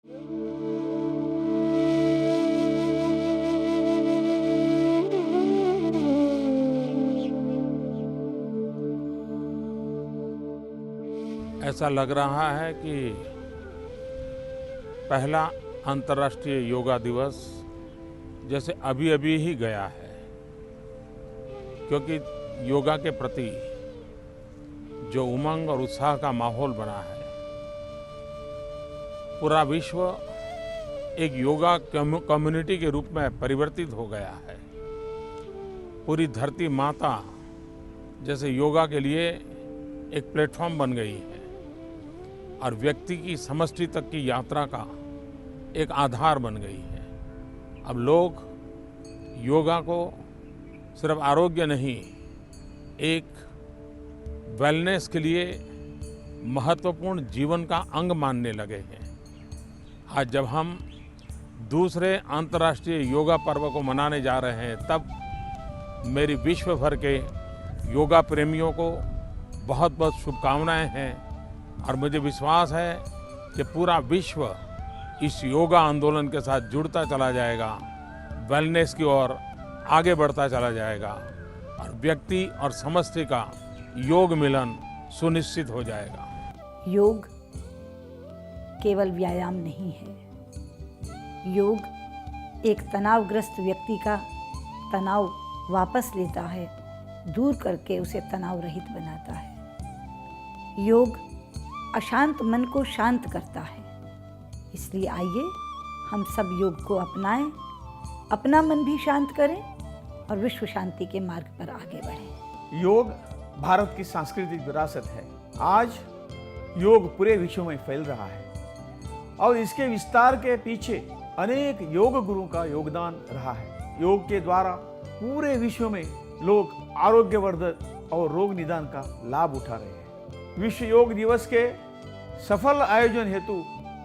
ऐसा लग रहा है कि पहला अंतर्राष्ट्रीय योगा दिवस जैसे अभी-अभी ही गया है, क्योंकि योगा के प्रति जो उमंग और उत्साह का माहौल बना है, पूरा विश्व एक योगा कम्युनिटी के रूप में परिवर्तित हो गया है। पूरी धरती माता जैसे योगा के लिए एक प्लेटफॉर्म बन गई है और व्यक्ति की समष्टि तक की यात्रा का एक आधार बन गई है। अब लोग योगा को सिर्फ आरोग्य नहीं, एक वेलनेस के लिए महत्वपूर्ण जीवन का अंग मानने लगे हैं। आज जब हम दूसरे अंतर्राष्ट्रीय योगा पर्व को मनाने जा रहे हैं, तब मेरी विश्व भर के योगा प्रेमियों को बहुत बहुत शुभकामनाएं हैं और मुझे विश्वास है कि पूरा विश्व इस योगा आंदोलन के साथ जुड़ता चला जाएगा, वेलनेस की ओर आगे बढ़ता चला जाएगा और व्यक्ति और समष्टि का योग मिलन सुनिश्चित हो जाएगा। योग केवल व्यायाम नहीं है। योग एक तनावग्रस्त व्यक्ति का तनाव वापस लेता है, दूर करके उसे तनाव रहित बनाता है। योग अशांत मन को शांत करता है। इसलिए आइए हम सब योग को अपनाएं, अपना मन भी शांत करें और विश्व शांति के मार्ग पर आगे बढ़ें। योग भारत की सांस्कृतिक विरासत है। आज योग पूरे विश्व में फैल रहा है और इसके विस्तार के पीछे अनेक योग गुरुओं का योगदान रहा है। योग के द्वारा पूरे विश्व में लोग आरोग्यवर्धक और रोग निदान का लाभ उठा रहे हैं। विश्व योग दिवस के सफल आयोजन हेतु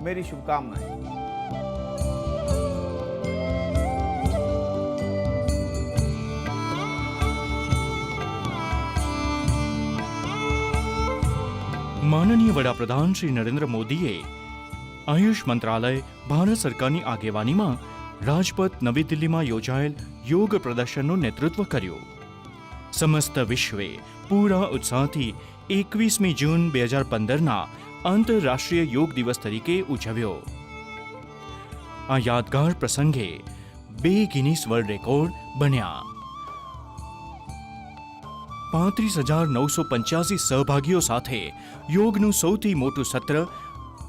मेरी शुभकामनाएं। માનનીય વડાપ્રધાન શ્રી નરેન્દ્ર મોદીએ આયુષ મંત્રાલય ભારત સરકારની આગેવાનીમાં રાજપથ નવી દિલ્હીમાં યોજાયેલ યોગ પ્રદર્શનનું નેતૃત્વ કર્યું. સમસ્ત વિશ્વે પૂરા ઉત્સાહથી 21મી જૂન 2015ના આંતરરાષ્ટ્રીય યોગ દિવસ તરીકે ઉજવ્યો. આ યાદગાર પ્રસંગે 2 ગિનીસ વર્લ્ડ રેકોર્ડ બન્યા. 35,985 સહભાગીઓ સાથે યોગનું સૌથી મોટું સત્ર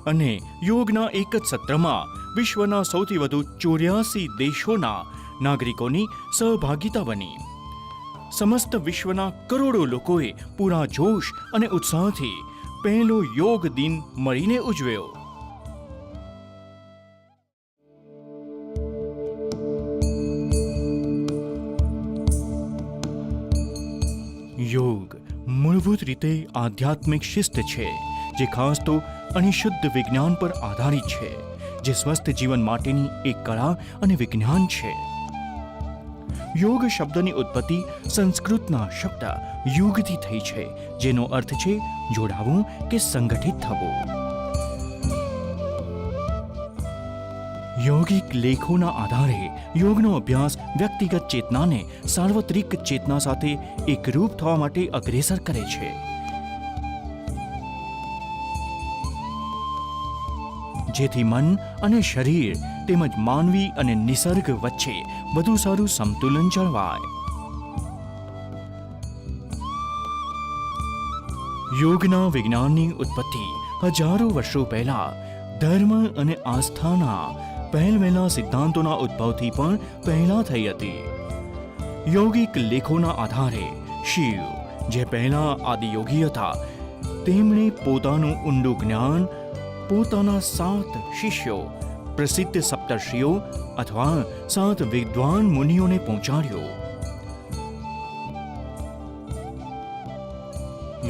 અને યોગના એક જ સત્રમાં વિશ્વના સૌથી વધુ 84 દેશોના નાગરિકોની સહભાગિતા બની. સમસ્ત વિશ્વના કરોડો લોકોએ પૂરા જોશ અને ઉત્સાહથી પહેલો યોગ દિન મળીને ઉજવ્યો. યોગ મૂળભૂત રીતે આધ્યાત્મિક શિસ્ત છે, જે ખાસ તો અનિશુદ્ધ વિજ્ઞાન પર આધારિત છે, જે સ્વસ્થ જીવન માટેની એક કળા અને વિજ્ઞાન છે. યોગ શબ્દની ઉત્પત્તિ સંસ્કૃતના શબ્દ યુગથી થઈ છે, જેનો અર્થ છે જોડાવું કે સંગઠિત થવું. યોગિક લેખોના આધારે યોગનો અભ્યાસ વ્યક્તિગત ચેતનાને સાર્વત્રિક ચેતના સાથે એકરૂપ થવા માટે અગ્રેસર કરે છે. જેથી મન અને શરીર તેમજ માનવી અને નિસર્ગ વચ્ચે વધુ સારું સંતુલન જળવાય. યોગના વિજ્ઞાનની ઉત્પત્તિ હજારો વર્ષો પહેલા ધર્મ અને આસ્થાના પહેલવેલા સિદ્ધાંતોના ઉદ્ભવથી પણ પહેલા થઈ હતી. યોગિક લેખોના આધારે શિવ, જે પહેલા આદિયોગી હતા, તેમણે પોતાનું ઊંડું જ્ઞાન પોતાના 7 શિષ્યો, પ્રસિદ્ધ સપ્તર્ષિઓ અથવા 7 વિદ્વાન મુનિઓને પહોંચાડ્યો.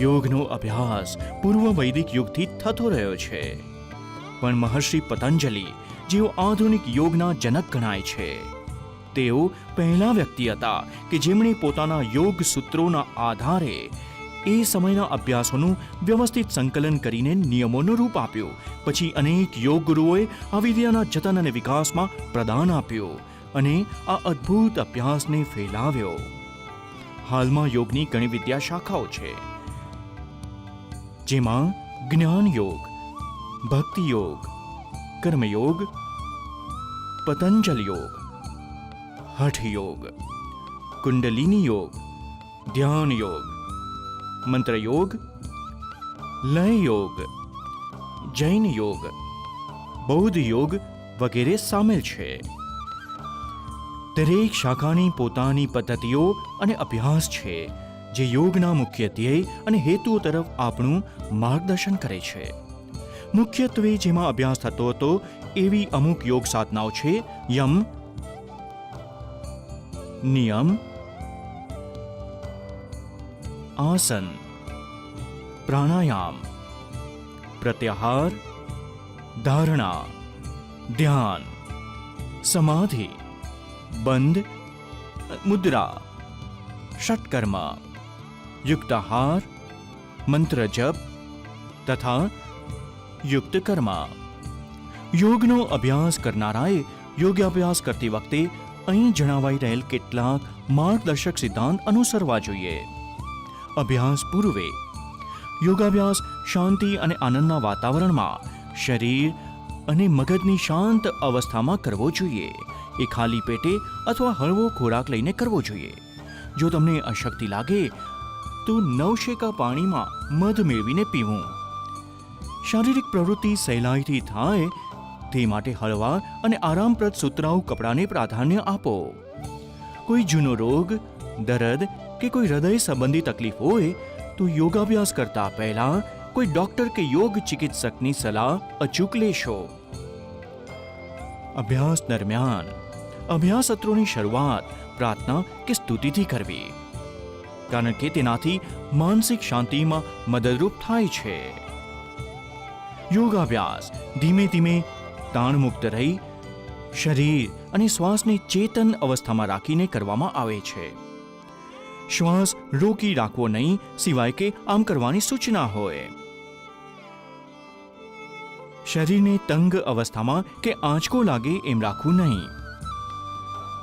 યોગનો અભ્યાસ પૂર્વ વૈદિક યુગથી થતો રહ્યો છે, પણ મહર્ષિ પતંજલિ, જેઓ આધુનિક યોગના જનક ગણાય છે, તેઓ પહેલા વ્યક્તિ હતા કે જેમણે પોતાના યોગ સૂત્રોના આધારે એ સમયના અભ્યાસોનું વ્યવસ્થિત સંકલન કરીને નિયમોનું રૂપ આપ્યું. પછી અનેક યોગ ગુરુઓએ આ વિદ્યાના જતન અને વિકાસમાં પ્રદાન આપ્યું અને આ અદ્ભુત અભ્યાસને ફેલાવ્યો. હાલમાં યોગની ઘણી વિદ્યા શાખાઓ છે, જેમાં જ્ઞાન યોગ, ભક્તિ યોગ, કર્મયોગ, પતંજલ યોગ, હઠ યોગ, કુંડલિની યોગ, ધ્યાન યોગ, મંત્ર યોગ, લય યોગ, જૈન યોગ, બૌદ્ધ યોગ વગેરે સામેલ છે. દરેક શાખાની પોતાની પદ્ધતિઓ અને અભ્યાસ છે, જે યોગના મુખ્ય ધ્યેય અને હેતુઓ તરફ આપણું માર્ગદર્શન કરે છે. મુખ્યત્વે જેમાં અભ્યાસ થતો હતો એવી અમુક યોગ સાધનાઓ છે: યમ, નિયમ, આસન, પ્રાણાયામ, પ્રત્યાહાર, ધારણા, ધ્યાન, સમાધિ, બંધ, મુદ્રા, ષટકર્મ, યુક્તાહાર, મંત્ર જપ તથા યુક્ત કર્મ. યોગનો અભ્યાસ કરનારાએ યોગાભ્યાસ કરતી વખતે અહીં જણાવાઈ રહેલ કેટલાક માર્ગદર્શક સિદ્ધાંત અનુસરવા જોઈએ. અભ્યાસ પૂર્વે યોગાભ્યાસ શાંતિ અને આનંદના વાતાવરણમાં શરીર અને મગજની શાંત અવસ્થામાં કરવો જોઈએ. એ ખાલી પેટે અથવા હળવો ખોરાક લઈને કરવો જોઈએ. જો તમને અશક્તિ લાગે તો નવશેકા પાણીમાં મધ મેળવીને પીવું. શારીરિક પ્રવૃત્તિ સહેલાઈથી થાય તે માટે હળવા અને આરામપ્રદ સુતરાઉ કપડાને પ્રાધાન્ય આપો. કોઈ જૂનો રોગ, દર્દ કે કોઈ હૃદય સંબંધી તકલીફ હોય તો યોગાભ્યાસ કરતા પહેલા કોઈ ડોક્ટર કે યોગ ચિકિત્સકની સલાહ અચૂક લેશો. અભ્યાસ દરમિયાન અભ્યાસ સત્રોની શરૂઆત પ્રાર્થના કે સ્તુતિથી કરવી, કારણ કે તેનાથી માનસિક શાંતિમાં મદદરૂપ થાય છે. યોગાભ્યાસ ધીમે ધીમે તાણમુક્ત રહી શરીર અને શ્વાસને ચેતન અવસ્થામાં રાખીને કરવામાં આવે છે. શ્વાસ રોકી રાખવો નહીં, સિવાય કે આમ કરવાની સૂચના હોય. શરીરને તંગ અવસ્થામાં કે આંચકો લાગે એમ રાખવું નહીં.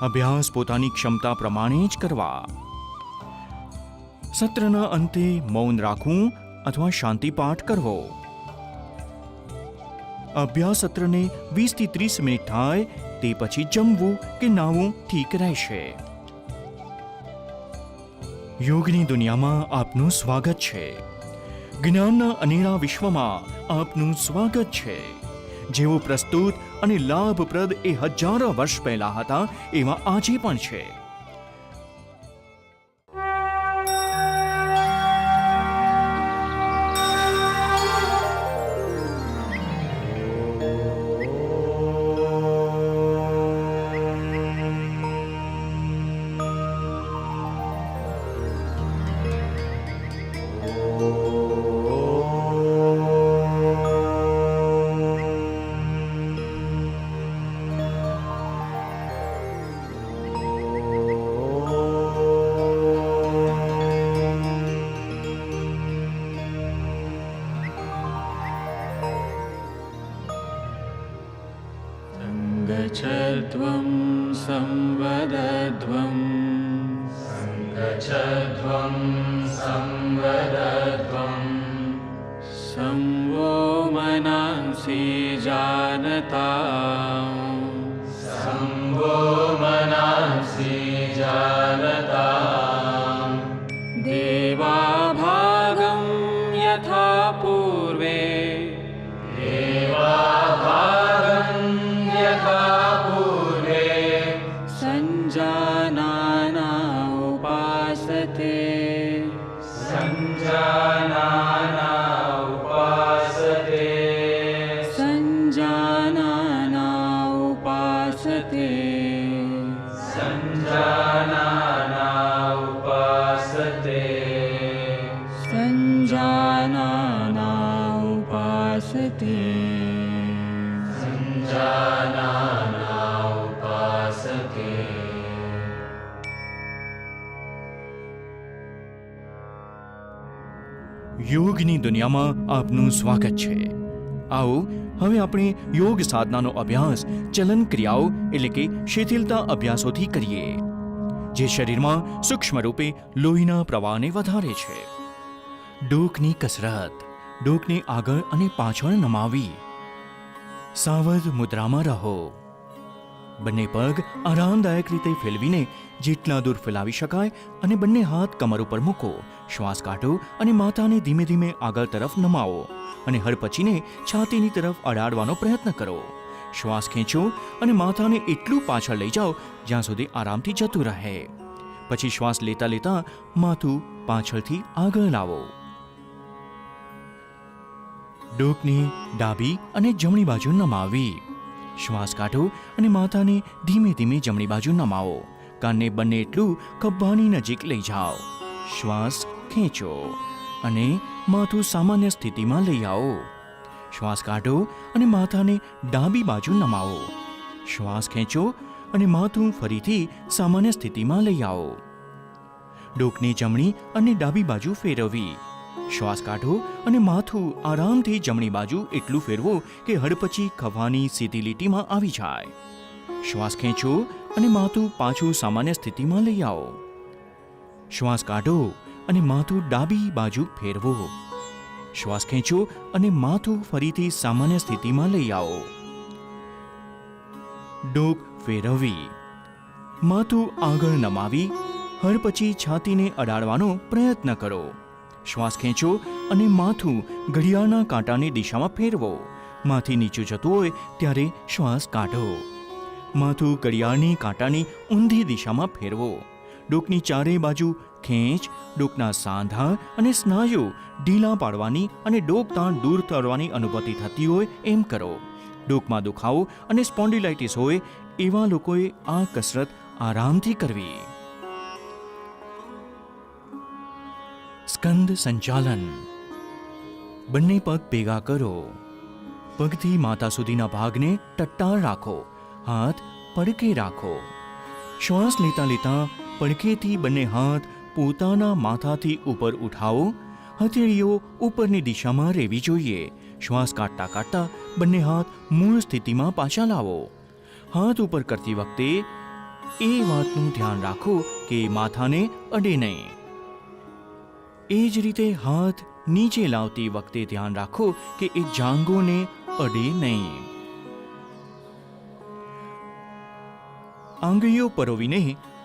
અભ્યાસ પોતાની ક્ષમતા પ્રમાણે જ કરવા. સત્રના અંતે મૌન રાખવું અથવા શાંતિ પાઠ કરવો. અભ્યાસ સત્રને 20 થી 30 મિનિટ થાય તે પછી જમવું કે નાહવું ઠીક રહેશે. યોગની દુનિયામાં આપનું સ્વાગત છે. જ્ઞાનના અનેરા વિશ્વમાં આપનું સ્વાગત છે. જેવો પ્રસ્તુત અને લાભપ્રદ એ હજારો વર્ષ પહેલા હતા એવા આજે પણ છે. संगच्छध्वं संवदध्वं संगच्छध्वं संवदध्वं संवो मनांसि जानता संवो मनांसि जानता देवा भागं यथा पूर्वे देवा भागं यथा पूर्वे संजानाना उपासते संजानाना उपासते संजानाना उपासते संजानाना उपासते संजानाना उपासते संजानाना उपासते. યોગની દુનિયામાં આપનું સ્વાગત છે. આવો હવે આપણે યોગ સાધનાનો અભ્યાસ ચલન ક્રિયાઓ એટલે કે શિથિલતા અભ્યાસોથી કરીએ, જે શરીરમાં સૂક્ષ્મ રૂપે લોહીના પ્રવાહને વધારે છે. ડોકની કસરત. ડોકને આગળ અને પાછળ નમાવી. સાવધ મુદ્રામાં રહો. બંને પગ આરામદાયક રીતે ફેરવીને જેટલા દૂર ફેલાવી શકાય અને બંને હાથ કમર ઉપર મૂકો. શ્વાસ કાઢો અને માથાને ધીમે ધીમે આગળ તરફ નમાવો અને હડપચીને છાતીની તરફ અડાડવાનો પ્રયત્ન કરો. શ્વાસ ખેંચો અને માથાને એટલું પાછળ લઈ જાઓ જ્યાં સુધી આરામથી જતું રહે. પછી શ્વાસ લેતા લેતા માથું પાછળથી આગળ લાવો. ડોકની ડાબી અને જમણી બાજુ નમાવી. શ્વાસ કાઢો અને માથાને ધીમે ધીમે જમણી બાજુ નમાવો. કાનને બંને એટલું ખભાની નજીક લઈ જાઓ. શ્વાસ ખેંચો અને માથું સામાન્ય સ્થિતિમાં લઈ આવો. શ્વાસ કાઢો અને માથાને ડાબી બાજુ નમાવો. શ્વાસ ખેંચો અને માથું ફરીથી સામાન્ય સ્થિતિમાં લઈ આવો. ડોકને જમણી અને ડાબી બાજુ ફેરવવી. શ્વાસ કાઢો અને માથું આરામથી જમણી બાજુ એટલું ફેરવો કે હડપચી ખભાની સીધી લીટીમાં આવી જાય. શ્વાસ ખેંચો અને માથું પાછું સામાન્ય સ્થિતિમાં લઈ આવો. શ્વાસ કાઢો અને માથું ડાબી બાજુ ફેરવો. શ્વાસ ખેંચો અને માથું ફરીથી સામાન્ય સ્થિતિમાં લઈ આવો. ડોક ફેરવવી. માથું આગળ નમાવી હડપચી છાતીને અડાડવાનો પ્રયત્ન કરો. શ્વાસ ખેંચો અને માથું ઘડિયાળના કાંટાની દિશામાં ફેરવો. માથી નીચું જતું હોય ત્યારે શ્વાસ કાઢો. માથું ઘડિયાળની કાંટાની ઊંધી દિશામાં ફેરવો. ડોકની ચારે બાજુ ખેંચ. ડોકના સાંધા અને સ્નાયુ ઢીલા પાડવાની અને ડોક તાણ દૂર કરવાની અનુભૂતિ થતી હોય એમ કરો. ડોકમાં દુખાવો અને સ્પોન્ડિલાઇટિસ હોય એવા લોકોએ આ કસરત આરામથી કરવી. સ્કંદ સંચાલન. બંને પગ ભેગા કરો. પગથી માથા સુધીના ભાગને ટટ્ટાર રાખો. હાથ પડકે રાખો. શ્વાસ લેતા લેતા પડકેથી બંને હાથ પોતાના માથાથી ઉપર ઉઠાવો. હથેળીઓ ઉપરની દિશામાં રહેવી જોઈએ. શ્વાસ કાઢતા કાઢતા બંને હાથ મૂળ સ્થિતિમાં પાછા લાવો. હાથ ઉપર કરતી વખતે એ વાતનું ધ્યાન રાખો કે માથાને અડે નહીં. એ જ રીતે હાથ નીચે લાવતી વખતે ધ્યાન રાખો કે એ જાંઘોને અડે નહીં. આંગળીઓ પરોવીને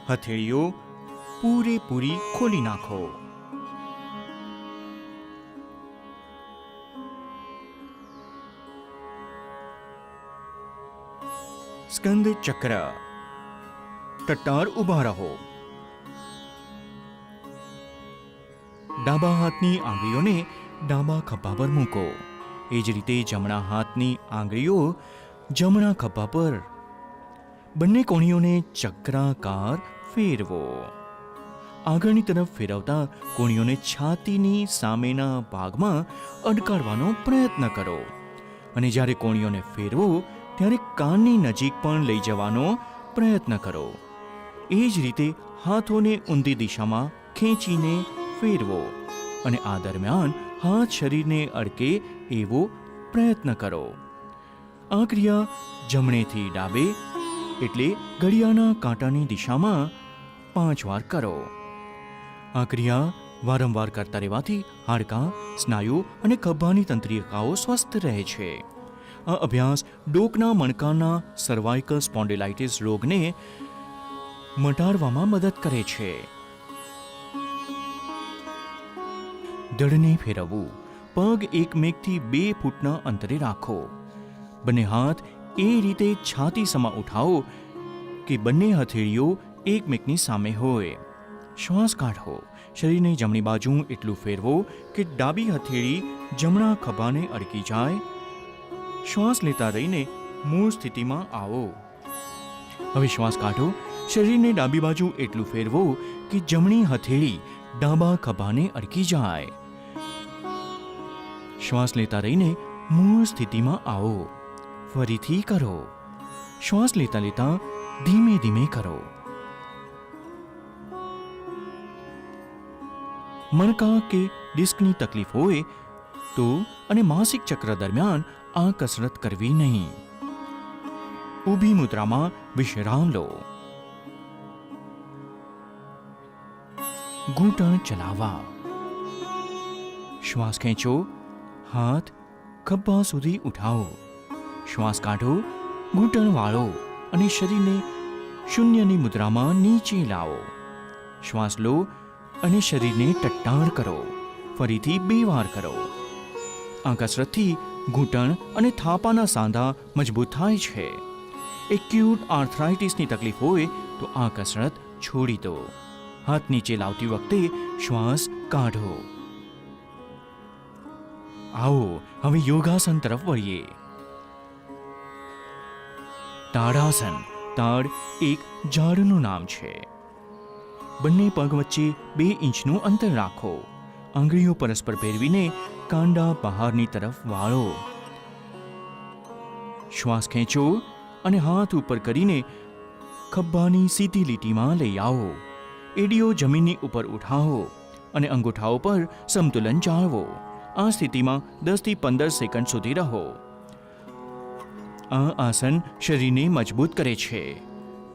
હથેળીઓ પૂરેપૂરી ખોલી નાખો. સ્કંદ ચક્ર. ટટ્ટાર ઊભા રહો. ડાબા હાથની આંગળીઓને ડાબા ખભા પર મૂકો. એ જ રીતે જમણા હાથની આંગળીઓ જમણા ખભા પર. બંને કોણીઓને ચક્રાકાર ફેરવો. આગળની તરફ ફેરવતા કોણીઓને છાતીની સામેના ભાગમાં અડકાડવાનો પ્રયત્ન કરો અને જ્યારે કોણીઓને ફેરવો ત્યારે કાનની નજીક પણ લઈ જવાનો પ્રયત્ન કરો. એ જ રીતે હાથોને ઊંધી દિશામાં ખેંચીને ફેરવો અને આ દરમિયાન હાથ શરીરને અડકે એવો પ્રયત્ન કરો. આ ક્રિયા જમણેથી ડાબે એટલે ઘડિયાળના કાંટાની દિશામાં 5 વાર કરો. આ ક્રિયા વારંવાર કરતા રહેવાથી હાડકાં, સ્નાયુ અને ખભાની તંત્રિકાઓ સ્વસ્થ રહે છે. આ અભ્યાસ ડોકના મણકાના સર્વાઇકલ સ્પોન્ડિલાઇટિસ રોગને મટાડવામાં મદદ કરે છે. ધડને ફેરવવું. પગ એકમેકથી 2 ફૂટના અંતરે રાખો. બંને હાથ એ રીતે છાતી સમા ઉઠાવો કે બંને હથેળીઓ એકમેકની સામે હોય. શ્વાસ કાઢો. શરીરને જમણી બાજુ એટલું ફેરવો કે ડાબી હથેળી જમણા ખભાને અડકી જાય. શ્વાસ લેતા રહીને મૂળ સ્થિતિમાં આવો. હવે શ્વાસ કાઢો. શરીરને ડાબી બાજુ એટલું ફેરવો કે જમણી હથેળી ડાબા ખભાને અડકી જાય. શ્વાસ લેતા રહીને મૂળ સ્થિતિમાં આવો. ફરીથી કરો. શ્વાસ લેતા લેતા ધીમે ધીમે કરો. મણકા કે ડિસ્કની તકલીફ હોય તો અને માસિક ચક્ર દરમિયાન આ કસરત કરવી નહીં. ઊભી મુદ્રામાં વિશ્રામ લો. ઘૂંટણ ચલાવવા. શ્વાસ ખેંચો, હાથ ખભા સુધી ઉઠાવો. શ્વાસ કાઢો, ઘૂંટણ વાળો અને શરીરને શૂન્યની મુદ્રામાં નીચે લાવો. શ્વાસ લો અને શરીરને ટટ્ટાર કરો. ફરીથી 2 વાર કરો. આ કસરતથી ઘૂંટણ અને થાપાના સાંધા મજબૂત થાય છે. એક્યુટ આર્થરાઇટિસની તકલીફ હોય તો આ કસરત છોડી દો. હાથ નીચે લાવતી વખતે શ્વાસ કાઢો. આવો હવે યોગાસન તરફ વળીએ. તાડાસન. તાડ એક ઝાડનું નામ છે. બંને પગ વચ્ચે 2 ઇંચનું અંતર રાખો. આંગળીઓ પરસ્પર ફેરવીને કાંડા બહારની તરફ વાળો. શ્વાસ ખેંચો અને હાથ ઉપર કરીને ખભાની સીધી લીટીમાં લઈ આવો. એડીઓ જમીનની ઉપર ઉઠાવો અને અંગૂઠાઓ પર સમતુલન જાળવો. આ સ્થિતિમાં 10 થી 15 સેકન્ડ સુધી રહો. આ આસન શરીરને મજબૂત કરે છે.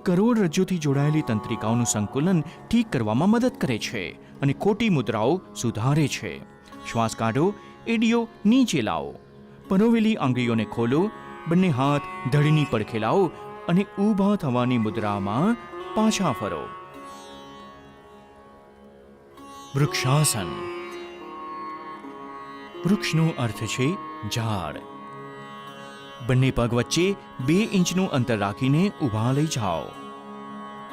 કરોડરજ્જુથી જોડાયેલી તંત્રિકાઓનું સંકુલન ઠીક કરવામાં મદદ કરે છે અને ખોટી મુદ્રાઓ સુધારે છે. શ્વાસ કાઢો, એડીઓ નીચે લાવો. પરોવેલી આંગળીઓને ખોલો. બંને હાથ ધડીની પડખે લાવો અને ઊભા થવાની મુદ્રામાં પાછા ફરો. વૃક્ષાસન. વૃક્ષનો અર્થ છે ઝાડ. બંને પગ વચ્ચે 2 ઇંચનું અંતર રાખીને ઊભા લઈ જાઓ.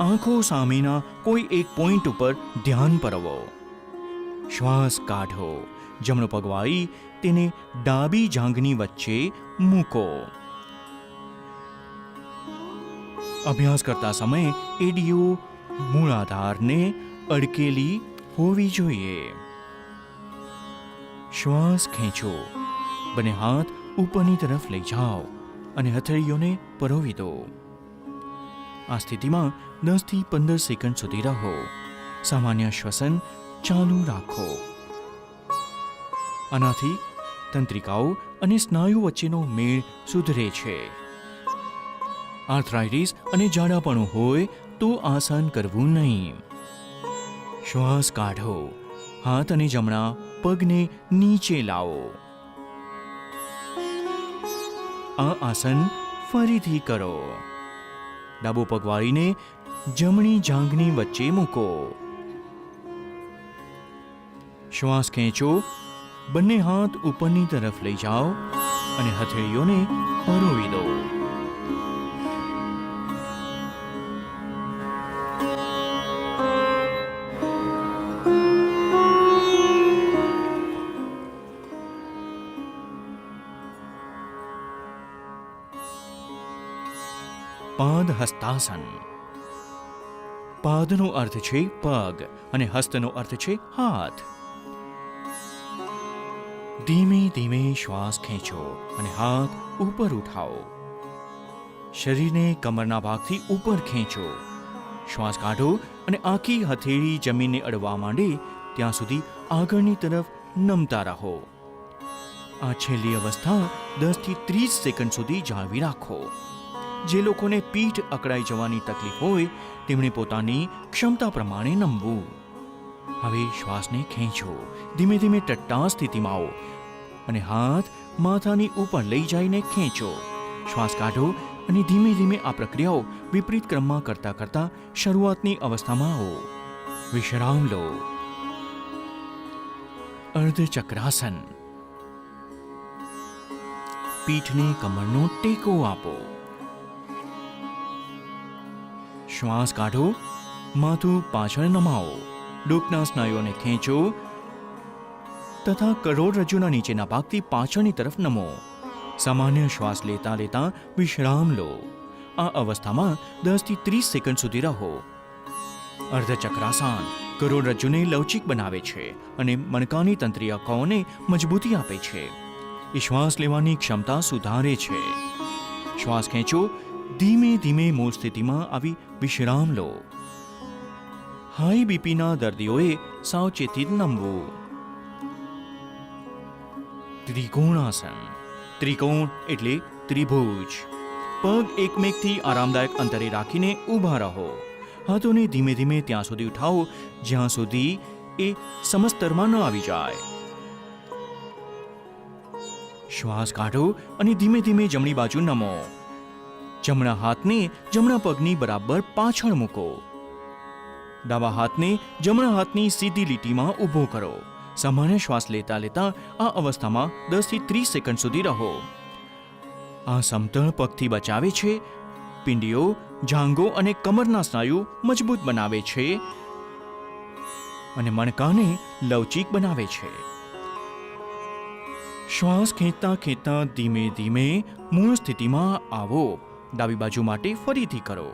આંખો સામેના કોઈ એક પોઈન્ટ ઉપર ધ્યાન પરવો. શ્વાસ કાઢો. જમણો પગ વાળી તેને ડાબી જાંઘની વચ્ચે મૂકો. અભ્યાસ કરતા સમયે એડીઓ મૂળાધારને અડકેલી હોવી જોઈએ. શ્વાસ ખેંચો. બંને હાથ ઉપરની તરફ લઈ જાઓ અને હથેળીઓને પરોવી દો. આ સ્થિતિમાં 10 થી 15 સેકન્ડ સુધી રહો. સામાન્ય શ્વસન ચાલુ રાખો. આનાથી તંત્રિકાઓ અને સ્નાયુ વચ્ચેનો મેળ સુધરે છે. આર્થરાઇટિસ અને જાડાપણું હોય તો આસન કરવું નહીં. શ્વાસ કાઢો. હાથ અને જમણા પગને નીચે લાવો. આ આસન ફરીથી કરો. ડાબો પગ વાળીને જમણી જાંઘની વચ્ચે મૂકો. શ્વાસ ખેંચો. બંને હાથ ઉપરની તરફ લઈ જાઓ અને હથેળીઓને પરોવી દો. પાદ હસ્તાસન. પાદનો અર્થ છે પગ અને હસ્તનો અર્થ છે હાથ. ધીમે ધીમે શ્વાસ ખેંચો અને હાથ ઉપર ઉઠાવો. શરીરને કમરના ભાગથી ઉપર ખેંચો. શ્વાસ કાઢો અને આખી હથેળી જમીનને અડવા માંડે ત્યાં સુધી આગળની તરફ નમતા રહો. આ છેલ્લી અવસ્થા 10 થી 30 સેકન્ડ સુધી જાળવી રાખો. જે લોકોને પીઠ અકળાઈ જવાની તકલીફ હોય તેમણે પોતાની ક્ષમતા પ્રમાણે નમવું. હવે શ્વાસને ખેંચો. ધીમે ધીમે ટટ્ટા સ્થિતિમાં આવો અને હાથ માથાની ઉપર લઈ જઈને ખેંચો. શ્વાસ કાઢો અને ધીમે ધીમે આ પ્રક્રિયાઓ વિપરીત ક્રમમાં કરતા કરતા શરૂઆતની અવસ્થામાં આવો. વિશ્રામ લો. અર્ધચક્રાસન. પીઠને કમરનો ટેકો આપો. શ્વાસ કાઢો. માથું પાછળ નમાવો. ડોકના સ્નાયુઓને ખેંચો તથા કરોડરજ્જુના નીચેના ભાગથી પાછળની તરફ નમો. સામાન્ય શ્વાસ લેતા લેતા વિશ્રામ લો. આ અવસ્થામાં 10 થી 30 સેકન્ડ સુધી રહો. અર્ધચક્રાસન કરોડરજ્જુને લવચિક બનાવે છે અને મણકાની તંત્રિકાઓને મજબૂતી આપે છે. એ શ્વાસ લેવાની ક્ષમતા સુધારે છે. શ્વાસ ખેંચો. ધીમે ધીમે મૂળ સ્થિતિમાં આવી વિશ્રામ લો. હાઈ બીપીના દર્દીઓએ સાવચેતી નમવું. ત્રિકોણાસન. ત્રિકોણ એટલે ત્રિભુજ. પગ એકમેકથી આરામદાયક અંતરે રાખીને ઊભા રહો. હાથોને ધીમે ધીમે ત્યાં સુધી ઉઠાવો જ્યાં સુધી એ સમસ્તરમાં ન આવી જાય. શ્વાસ કાઢો અને ધીમે ધીમે જમણી બાજુ નમો. જમણા હાથને જમણા પગની બરાબર પાછળ મૂકો. ડાબા હાથને જમણા હાથની સીધી લીટીમાં ઊભો કરો. સામાન્ય શ્વાસ લેતા લેતા આ અવસ્થામાં 10 થી 30 સેકન્ડ સુધી રહો. આ સમતળ પગથી બચાવે છે. પિંડીઓ, જાંઘો અને કમરના સ્નાયુ મજબૂત બનાવે છે અને મણકાને લવચીક બનાવે છે. શ્વાસ ખેંચતા ખેંચતા ધીમે ધીમે મૂળ સ્થિતિમાં આવો. ડાબી બાજુ માટે ફરીથી કરો.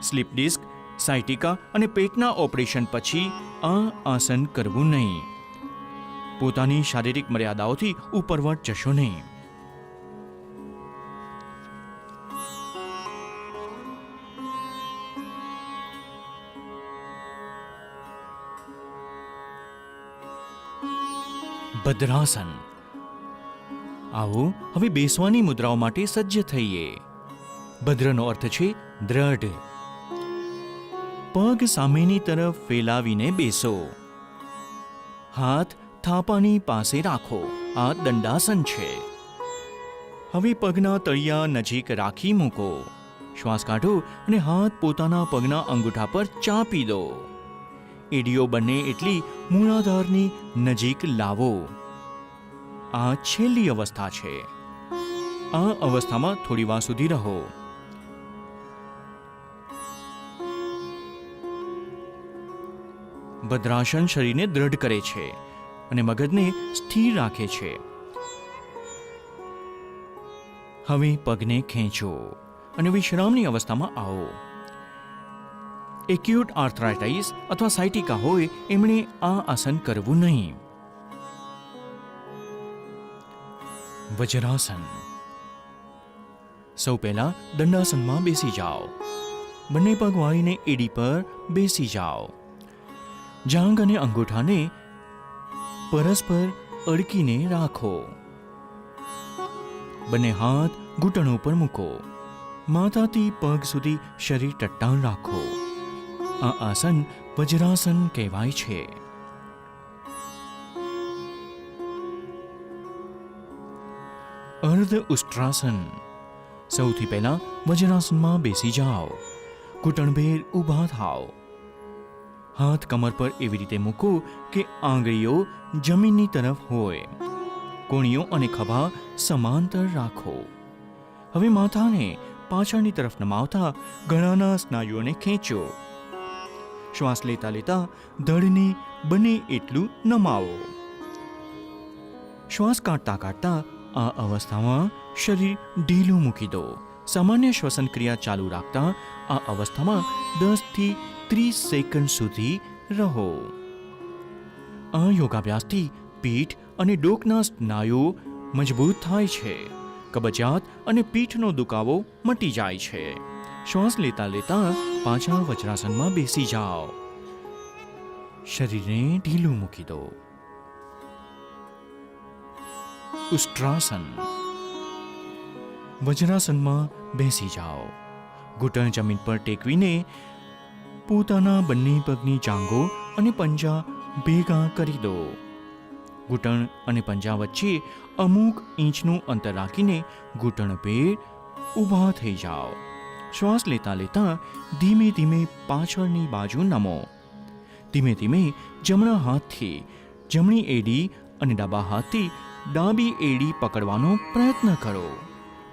સ્લીપ ડિસ્ક, સાયટિકા અને પેટના ઓપરેશન પછી આ આસન કરવું નહીં. પોતાની શારીરિક મર્યાદાઓથી ઉપરવટ જશો નહીં. ભદ્રાસન. આવો હવે બેસવાની મુદ્રાઓ માટે સજ્જ થઈએ. ભદ્રનો અર્થ છે દ્રઢ. પગ સામેની તરફ ફેલાવીને બેસો. હાથ થાપાની પાસે રાખો. આ દંડાસન છે. હવે પગના તળિયા નજીક રાખી મૂકો. શ્વાસ કાઢો અને હાથ પોતાના પગના અંગૂઠા પર ચાપી દો. એડીઓ બંને એટલી મૂળાધારની નજીક લાવો. આ છેલ્લી અવસ્થા છે. આ અવસ્થામાં થોડી વાર સુધી રહો. ભદ્રાસન શરીરને દ્રઢ કરે છે અને મગજને સ્થિર રાખે છે. હવે પગને ખેંચો અને વિશ્રામની અવસ્થામાં આવો. એક્યુટ આર્થરાઇટિસ અથવા સાયટિકા હોય એમણે આ આસન કરવું નહીં. વજ્રાસન. સૌ પહેલા દંડાસનમાં બેસી જાઓ. બંને પગ વાળીને એડી પર બેસી જાઓ. જાંઘ અને અંગૂઠાને પરસ્પર અડકીને રાખો. બંને હાથ ઘૂંટણો પર મૂકો. માથાથી પગ સુધી શરીર ટટ્ટાણ રાખો. આ આસન વજ્રાસન કહેવાય છે. અર્ધ ઉષ્ટ્રાસન. સૌથી પહેલા વજ્રાસનમાં બેસી જાઓ. ઘૂંટણભેર ઊભા થાઓ. હાથ કમર પર એવી રીતે મૂકો કે આંગળીઓ જમીનની તરફ હોય. કોણીઓ અને ખભા સમાંતર રાખો. હવે માથાને પાછળની તરફ નમાવતા ગળાના સ્નાયુઓને ખેંચો. શ્વાસ લેતા લેતા ધડને બને એટલું નમાવો. શ્વાસ કાઢતા કાઢતા આ અવસ્થામાં શરીર ઢીલું મૂકી દો. સામાન્ય શ્વસન ક્રિયા ચાલુ રાખતા આ અવસ્થામાં 10 થી 30 સેકન્ડ સુધી રહો. આ યોગાભ્યાસથી પીઠ અને ડોકના સ્નાયુઓ મજબૂત થાય છે. કબજિયાત અને પીઠનો દુખાવો મટી જાય છે. શ્વાસ લેતા લેતા પાછા વજ્રાસનમાં બેસી જાઓ. શરીરને ઢીલું મૂકી દો. ઉષ્ટ્રાસન. વજ્રાસનમાં બેસી જાઓ. ઘૂંટણ જમીન પર ટેકવીને પોતાના બંને પગની જાંઘો અને પંજા ભેગા કરી દો. ઘૂંટણ અને પંજા વચ્ચે અમુક ઇંચનું અંતર રાખીને ઘૂંટણ ભેર ઊભા થઈ જાઓ. શ્વાસ લેતા લેતા ધીમે ધીમે પાછળની બાજુ નમો. ધીમે ધીમે જમણા હાથથી જમણી એડી અને ડાબા હાથથી ડાબી એડી પકડવાનો પ્રયત્ન કરો.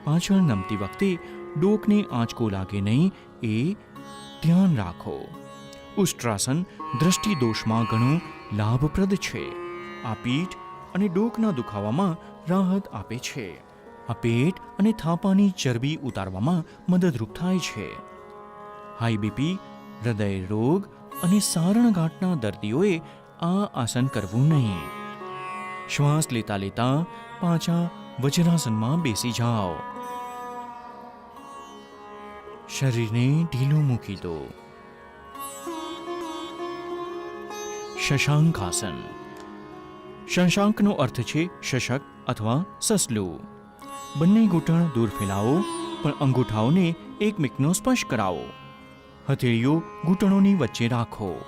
પાછળ નમતી વખતે ડોકને આંચકો લાગે નહીં એ ધ્યાન રાખો. ઉષ્ટ્રાસન દ્રષ્ટિ દોષમાં ઘણું લાભપ્રદ છે. આ પીઠ અને ડોકના દુખાવામાં રાહત આપે છે. આ પેટ અને થાપાની ચરબી ઉતારવામાં મદદરૂપ થાય છે. હાઈ બીપી, હૃદય રોગ અને સારણગાંઠના દર્દીઓએ આ આસન કરવું નહીં. શ્વાસ લેતા લેતા પાછા વજ્રાસનમાં બેસી જાઓ. શરીરને ઢીલું મૂકી દો. શશાંકાસન. શશાંકનો અર્થ છે શશક અથવા સસલું. બંને ઘૂંટણ દૂર ફેલાવો, પણ અંગૂઠાઓને એકમેકનો સ્પર્શ કરાવો. હથેળીઓ ઘૂંટણોની વચ્ચે રાખો.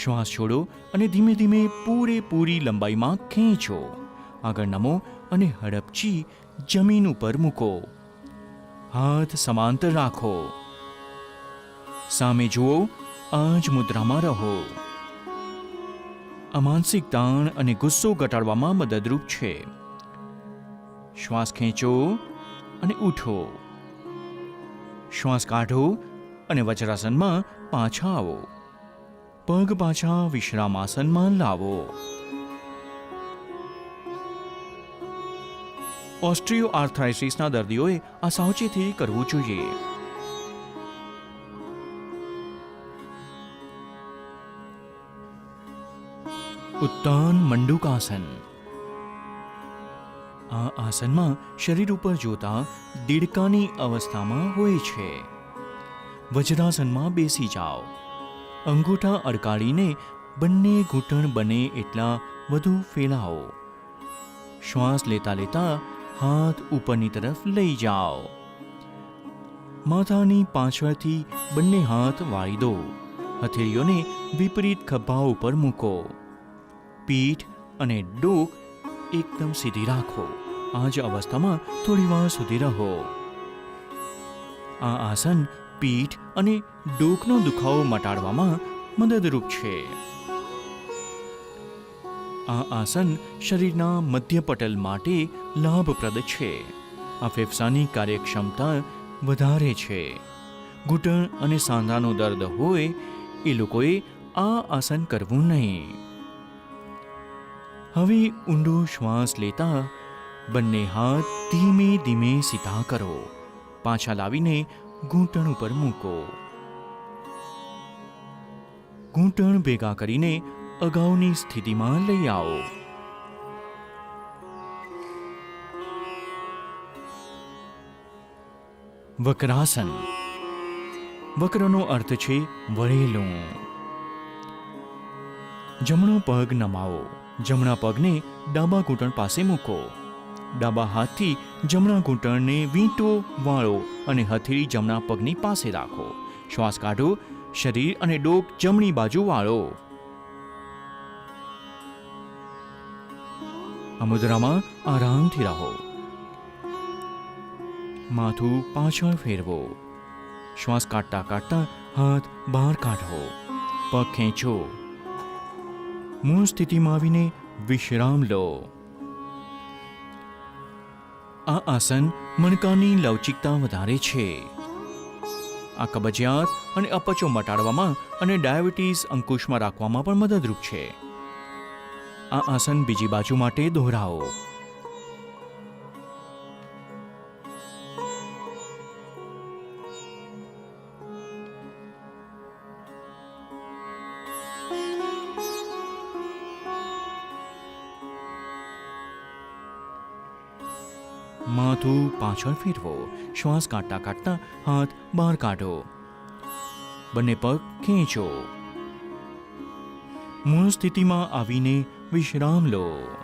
શ્વાસ છોડો અને ધીમે ધીમે પૂરેપૂરી લંબાઈમાં ખેંચો. આગળ નમો અને હડપચી જમીન ઉપર મૂકો. હાથ સમાંતર રાખો. સામે જુઓ, આ જ મુદ્રામાં રહો. આ માનસિક તાણ અને ગુસ્સો ઘટાડવામાં મદદરૂપ છે. શ્વાસ ખેંચો અને ઉઠો. શ્વાસ કાઢો અને વજ્રાસનમાં પાછા આવો. પગ પાછા વિશ્રામાસનમાં લાવો. ઓસ્ટ્રિયો આર્થરાઇટિસના દર્દીઓએ આ સાવચેતી કરવું જોઈએ. ઉત્તાન મંડુકાસન. આ આસનમાં શરીર ઉપર જોતા દેડકાની અવસ્થામાં હોય છે. વજ્રાસનમાં બેસી જાઓ. અંગૂઠા અડકાડીને બંને ઘૂંટણ બને એટલા વધુ ફેલાવો. શ્વાસ લેતા લેતા હાથ ઉપરની તરફ લઈ જાઓ. માથાની પાછળથી બંને હાથ વાળી દો. હથેળીઓને વિપરીત ખભા ઉપર મૂકો. પીઠ અને ડોક એકદમ સીધી રાખો. આ જ અવસ્થામાં થોડી વાર સુધી રહો. આ આસન પીઠ અને ડોકનો દુખાવો મટાડવામાં મદદરૂપ છે. આ આસન શરીરના મધ્ય પટલ માટે લાભપ્રદ છે. આ ફેફસાની કાર્યક્ષમતા વધારે છે. ઘૂંટણ અને સાંધાનો દર્દ હોય એ લોકોએ આ આસન કરવું નહીં. હવે ઊંડો શ્વાસ લેતા બંને હાથ ધીમે ધીમે સીધા કરો. પાછા લાવીને ઘૂંટણ ઉપર મૂકો. ઘૂંટણ ભેગા કરીને અગાઉની સ્થિતિમાં લઈ આવો. વક્રાસન. વક્રનો અર્થ છે વળેલું. જમણો પગ નમાવો. જમણા પગને ડાબા ઘૂંટણ પાસે મૂકો. ડાબા હાથથી જમણા ઘૂંટણને વીંટો વાળો અને હથેળી જમણા પગની પાસે રાખો. શ્વાસ કાઢો. શરીર અને ડોક જમણી બાજુ વાળો. આ મુદ્રામાં આરામથી રહો. માથું પાછળ ફેરવો. શ્વાસ કાઢતા કાઢતા હાથ બહાર કાઢો. પગ ખેંચો. મૂળ સ્થિતિમાં આવીને વિશ્રામ લો. આ આસન મણકાની લવચિકતા વધારે છે. આ કબજિયાત અને અપચો મટાડવામાં અને ડાયાબિટીસ અંકુશમાં રાખવામાં પણ મદદરૂપ છે. આ આસન બીજી બાજુ માટે દોહરાવો. માથું પાછળ ફેરવો. શ્વાસ કાઢતા કાઢતા હાથ બહાર કાઢો. બંને પગ ખેંચો. મૂળ સ્થિતિમાં આવીને વિશ્રામ લો.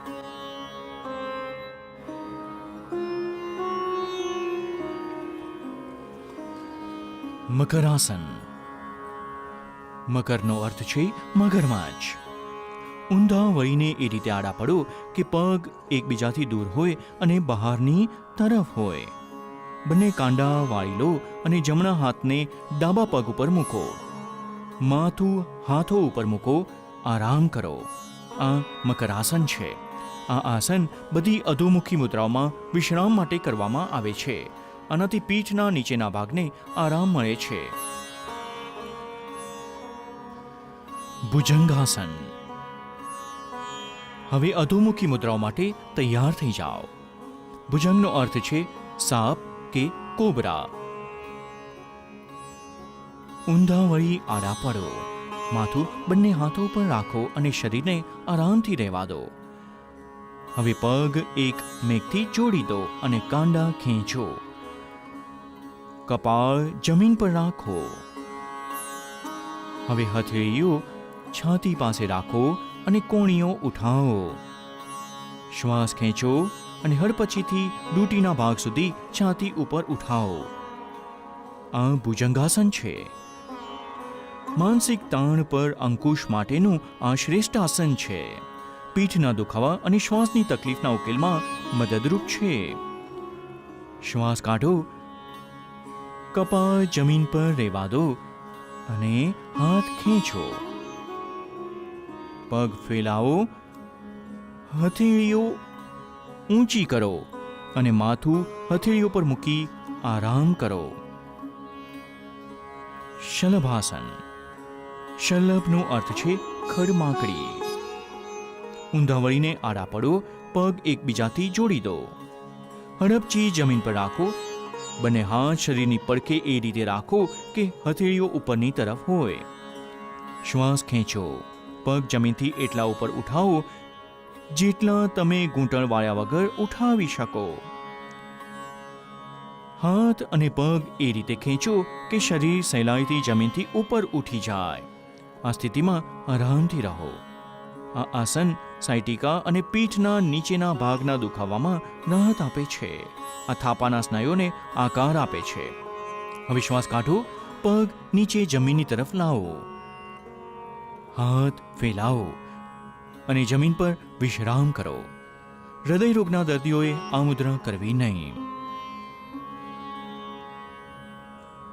મકરાસન. મકરનો અર્થ છે મગરમચ્છ. ઊંધા વળીને એ રીતે આડા પડો કે પગ એકબીજાથી દૂર હોય અને બહારની તરફ હોય. બંને કાંડા વાળી લો અને જમણા હાથને ડાબા પગ ઉપર મૂકો. માથું હાથો ઉપર મૂકો. આરામ કરો. આ મકરાસન છે. આ આસન બધી અધોમુખી મુદ્રાઓમાં વિશ્રામ માટે કરવામાં આવે છે. આનાથી પીઠના નીચેના ભાગને આરામ મળે છે. ભુજંગાસન. હવે અધોમુખી મુદ્રાઓ માટે તૈયાર થઈ જાઓ. ભુજંગનો અર્થ છે સાપ કે કોબરા. ઊંધા વળી આડા પડો. માથું બંને હાથો પર રાખો અને શરીરને આરામથી રહેવા દો. હવે પગ એક મેઘથી જોડી દો અને કાંડા ખેંચો. કપાળ જમીન પર રાખો. હવે હથેળીઓ છાતી પાસે રાખો અને કોણીઓ ઉઠાવો. શ્વાસ ખેંચો અને હડપચીથી ડૂટીના ભાગ સુધી છાતી ઉપર ઉઠાવો. આ ભુજંગાસન છે. માનસિક તાણ પર અંકુશ માટેનું આ શ્રેષ્ઠ આસન છે. પીઠના દુખાવા અને શ્વાસની તકલીફના ઉકેલમાં મદદરૂપ છે. શ્વાસ કાઢો, કપાળ જમીન પર રહેવા દો અને હાથ ખેંચો. પગ ફેલાવો, હથેળીઓ ઊંચી કરો અને માથું હથેળીઓ પર મૂકી આરામ કરો. શલભાસન. શલભનો અર્થ છે ખડમાકડી. ઊંધા વળીને આડા પડો, પગ એકબીજાથી જોડી દો. હડપચી જમીન પર રાખો. બંને હાથ શરીરની પડખે એ રીતે રાખો કે હથેળીઓ ઉપરની તરફ હોય. શ્વાસ ખેંચો. પગ જમીનથી એટલા ઉપર ઉઠાવો જેટલા તમે ઘૂંટણ વાળ્યા વગર ઉઠાવી શકો. હાથ અને પગ એ રીતે ખેંચો કે શરીર સહેલાઈથી જમીનથી ઉપર ઉઠી જાય. આ સ્થિતિમાં આરામથી રહો. આ આસન સાયટિકા અને પીઠના નીચેના ભાગના દુખાવામાં રાહત આપે છે. આ થાપાના સ્નાયુઓને આકાર આપે છે. હવે શ્વાસ કાઢો, પગ નીચે જમીનની તરફ લાવો. હાથ ફેલાવો અને જમીન પર વિશ્રામ કરો. હૃદય રોગના દર્દીઓએ આ મુદ્રા કરવી નહીં.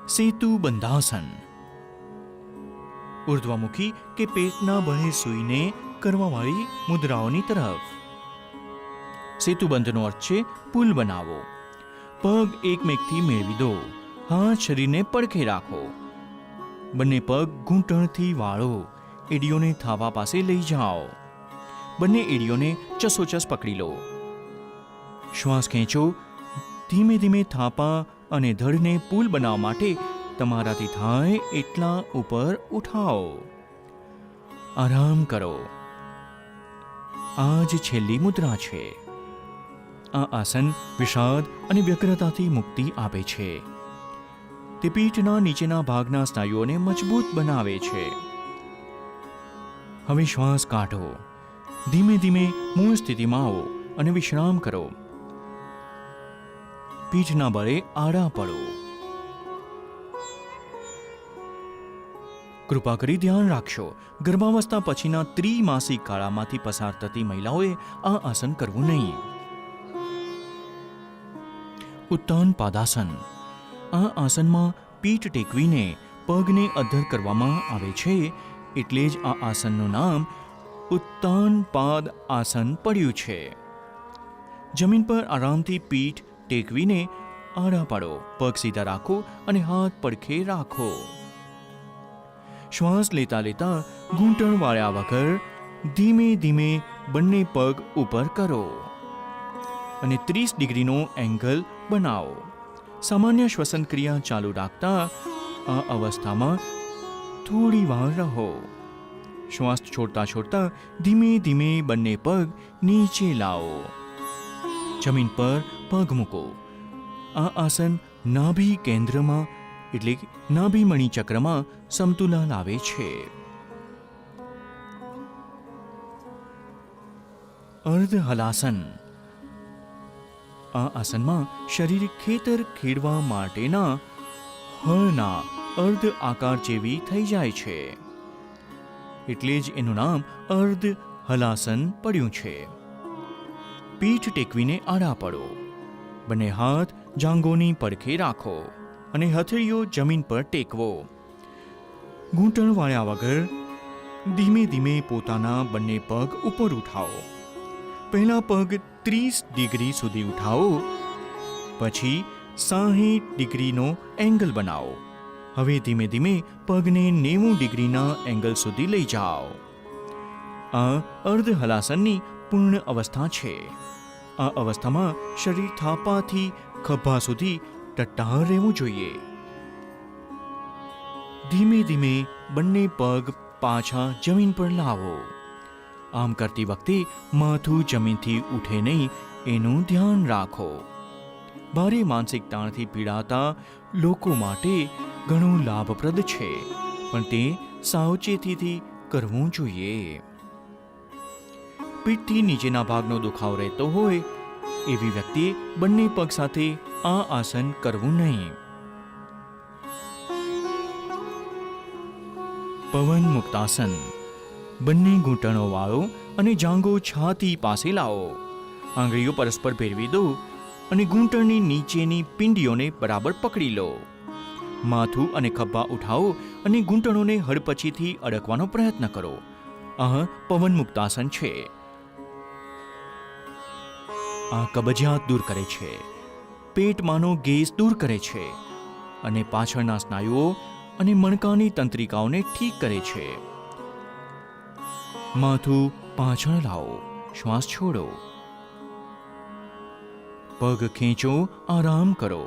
સેતુ બંધાસન. ઉર્ધ્વમુખી કે પેટના બળે સૂઈને કરવાવાળી મુદ્રાઓની તરફ. સેતુબંધનો અર્થ છે પુલ બનાવો. પગ એકમેકથી મેળવી દો. હાથ શરીરને પડખે રાખો. બંને પગ ઘૂંટણથી વાળો. એડીઓને થાવા પાસે લઈ જાઓ. બંને એડીઓને ચસોચસ પકડી લો. શ્વાસ ખેંચો. ધીમે ધીમે થાપા અને ધડને પુલ બનાવવા માટે તમારાથી થાય એટલા ઉપર ઉઠાવો. આરામ કરો. આ જ છેલ્લી મુદ્રા છે. આ આસન વિષાદ અને વ્યગ્રતાથી મુક્તિ આપે છે. તે પીઠના નીચેના ભાગના સ્નાયુઓને મજબૂત બનાવે છે. હવે શ્વાસ કાઢો. ધીમે ધીમે મૂળ સ્થિતિમાં આવો અને વિશ્રામ કરો. પીઠના બળે આડા પડો. કૃપા કરી ધ્યાન રાખશો, ગર્ભાવસ્થા પછીના ત્રિમાસિક ગાળામાંથી પસાર થતી મહિલાઓએ આ આસન કરવું નહીં. ઉત્તાન પાદાસન. આ આસનમાં પીઠ ટેકવીને પગને અધ્ધર કરવામાં આવે છે, એટલે જ આ આસનનું નામ ઉત્તાન પાદ આસન પડ્યું છે. જમીન પર આરામથી પીઠ ટેકવીને આડા પાડો. પગ સીધા રાખો અને હાથ પડખે રાખો. શ્વાસ લેતા લેતા ઘૂંટણ વાળ્યા વગર ધીમે ધીમે બંને પગ ઉપર કરો અને 30 ડિગ્રીનો એંગલ બનાવો. સામાન્ય શ્વસન ક્રિયા ચાલુ રાખતા આ અવસ્થામાં થોડી વાર રહો. શ્વાસ છોડતા છોડતા ધીમે ધીમે બંને પગ નીચે લાવો. જમીન પર પગ મૂકો. આ આસન નાભી કેન્દ્રમાં એટલે નાભી મણિ ચક્રમાં સમતુલા લાવે છે. અર્ધ હલાસન. આ આસનમાં શરીર ખેતર ખેડવા માટેના હળના અર્ધ આકાર જેવી થઈ જાય છે, એટલે જ એનું નામ અર્ધ હલાસન પડ્યું છે. પીઠ ટેકવીને આડા પડો. બંને હાથ જાંઘોની પડખે રાખો અને હથેળીઓ જમીન પર ટેકવો. ઘૂંટણ વાળ્યા વગર ધીમે ધીમે પોતાના બંને પગ ઉપર ઉઠાવો. પહેલા પગ 30 ડિગ્રી સુધી ઉઠાવો, પછી 60 ડિગ્રીનો એંગલ બનાવો. હવે ધીમે ધીમે પગને 90 ડિગ્રીના એંગલ સુધી લઈ જાઓ. આ અર્ધ હલાસનની પૂર્ણ અવસ્થા છે. આ અવસ્થામાં શરીર થાપાથી ખભા સુધી ટટ્ટાર રહેવું જોઈએ. ધીમે ધીમે બંને પગ પાછા જમીન પર લાવો. આમ કરતી વખતે માથું જમીનથી ઉઠે નહીં એનું ધ્યાન રાખો. ભારે માનસિક તાણથી પીડાતા લોકો માટે ઘણું લાભપ્રદ છે, પણ તે સાવચેતીથી કરવું જોઈએ. પીઠથી નીચેના ભાગનો દુખાવો રહેતો હોય એવી વ્યક્તિએ બંને પગ સાથે આ આસન કરવું નહીં. પવન મુક્તાસન. બંને ઘૂંટણો વાળો અને જાંઘો છાતી પાસે લાવો. આંગળીઓ પરસ્પર ફેરવી દો અને ઘૂંટણની નીચેની પિંડીઓને બરાબર પકડી લો. માથું અને ખભા ઉઠાવો અને ઘૂંટણોને હડપચીથી અડકવાનો પ્રયત્ન કરો. આ પવન મુક્તાસન છે. આ કબજિયાત દૂર કરે છે, પેટમાંનો ગેસ દૂર કરે છે અને પાછળના સ્નાયુઓ અને મણકાની તંત્રિકાઓને ઠીક કરે છે. માથું પાછળ લાવો, શ્વાસ છોડો, પગ ખેંચો, આરામ કરો.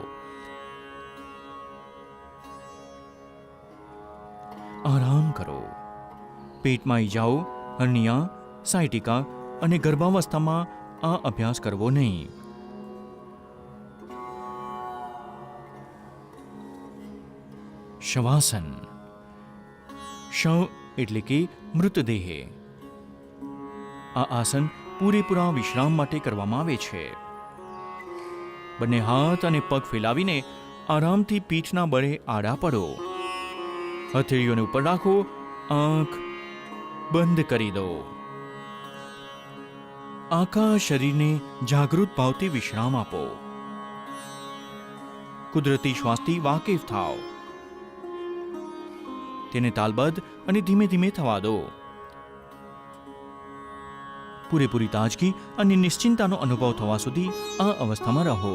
આરામ કરો. પેટમાં ઈજાઓ, હર્નિયા, સાયટિકા અને ગર્ભાવસ્થામાં આ અભ્યાસ કરવો નહીં. શવાસન. શવ એટલે કે મૃતદેહ. આ આસન પૂરેપૂરા વિશ્રામ માટે કરવામાં આવે છે. બંને હાથ અને પગ ફેલાવીને આરામથી પીઠના બળે આડા પડો. હથેળીઓને ઉપર રાખો, આંખ બંધ કરી દો. આખા શરીરને જાગૃત ભાવથી વિશ્રામ આપો. કુદરતી શ્વાસથી વાકેફ થાઓ. તેને તાલબદ્ધ અને ધીમે ધીમે થવા દો. પૂરેપૂરી તાજગી અને નિશ્ચિંતાનો અનુભવ થવા સુધી આ અવસ્થામાં રહો.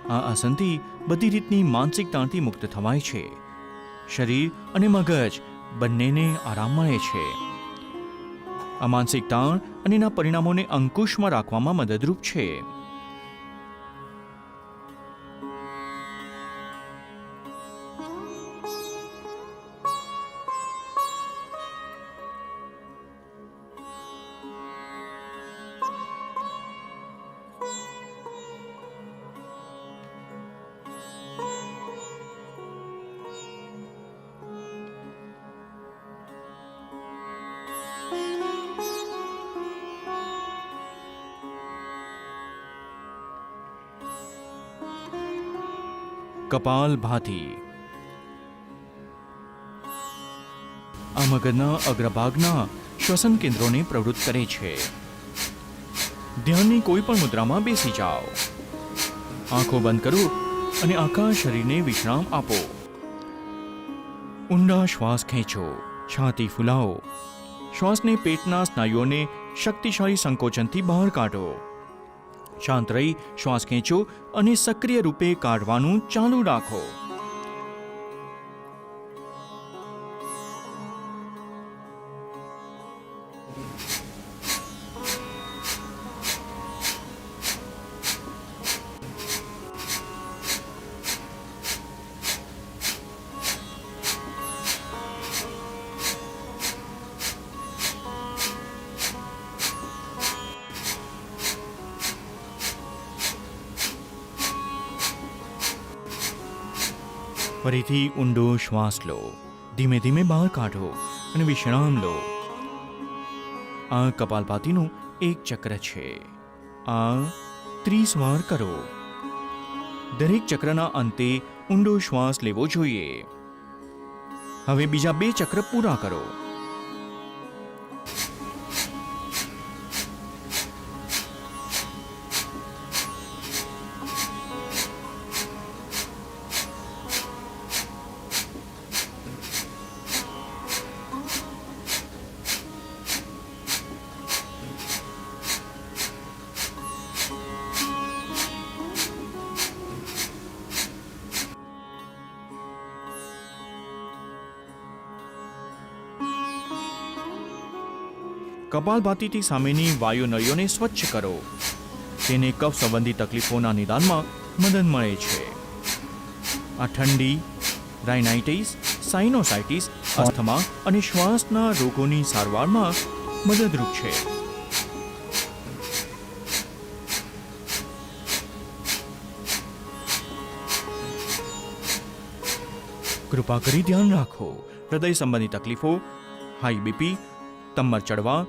આ આસનથી બધી રીતની માનસિક તાણથી મુક્ત થવાય છે. શરીર અને મગજ બંનેને આરામ મળે છે. આ માનસિક તાણ અને એના પરિણામોને અંકુશમાં રાખવામાં મદદરૂપ છે. કપાલભાતિ. આ મગજના અગ્રભાગના શ્વસન કેન્દ્રોને પ્રવૃત્ત કરે છે. ધ્યાનની કોઈ પણ મુદ્રામાં બેસી જાઓ. આંખો બંધ કરો અને આખા શરીરને વિશ્રામ આપો. ઊંડા શ્વાસ ખેંચો, છાતી ફૂલાવો. શ્વાસને પેટના સ્નાયુઓને શક્તિશાળી સંકોચનથી બહાર કાઢો. શાંત રહી શ્વાસ ખેંચો અને સક્રિય રૂપે કાઢવાનું ચાલુ રાખો. ફરીથી ઊંડો શ્વાસ લો. ધીમે ધીમે બહાર કાઢો અને વિશ્રામ લો. આ કપાલભાતિનું એક ચક્ર છે. આ 30 વાર કરો. દરેક ચક્રના અંતે ઊંડો શ્વાસ લેવો જોઈએ. હવે બીજા 2 ચક્ર પૂરા કરો. કપાલભાતિથી સામેની વાયુ નળીઓને સ્વચ્છ કરો. તેને કફ સંબંધી તકલીફોના નિદાનમાં મદદ મળે છે. આ ઠંડી, રાઇનાઇટિસ, સાઇનોસાઇટિસ, અસ્થમા અને શ્વાસના રોગોની સારવારમાં મદદરૂપ છે. કૃપા કરી ધ્યાન રાખો, હૃદય સંબંધી તકલીફો હાઈ બીપી, તમર ચડવા,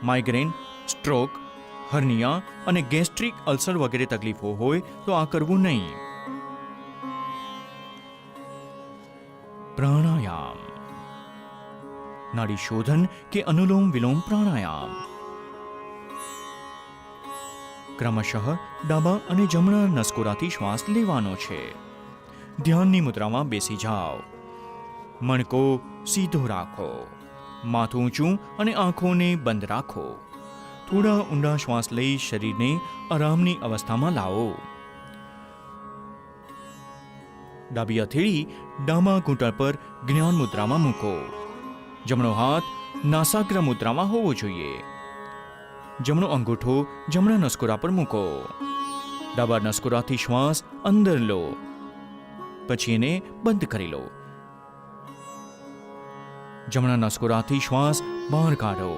માઇગ્રેન, સ્ટ્રોક, હર્નિયા અને ગેસ્ટ્રિક અલ્સર વગેરે તકલીફો હોય તો આ કરવું નહીં. પ્રાણાયામ. નાડી શોધન કે અનુલોમ વિલોમ પ્રાણાયામ. ક્રમશઃ ડાબા અને જમણા નસકોરાથી શ્વાસ લેવાનો છે. ધ્યાનની મુદ્રામાં બેસી જાઓ. મણકો સીધો રાખો. માથું ઊંચું અને આંખોને બંધ રાખો. થોડા ઊંડા શ્વાસ લઈ શરીરને આરામની અવસ્થામાં લાવો. ડાબી હથેળી ડાબા ઘૂંટણ પર જ્ઞાન મુદ્રામાં મૂકો. જમણો હાથ નાસાગ્ર મુદ્રામાં હોવો જોઈએ. જમણો અંગૂઠો જમણા નસકોરા પર મૂકો. ડાબા નસકોરાથી શ્વાસ અંદર લો, પછી એને બંધ કરી લો. જમણા નસકોરાથી શ્વાસ બહાર કાઢો.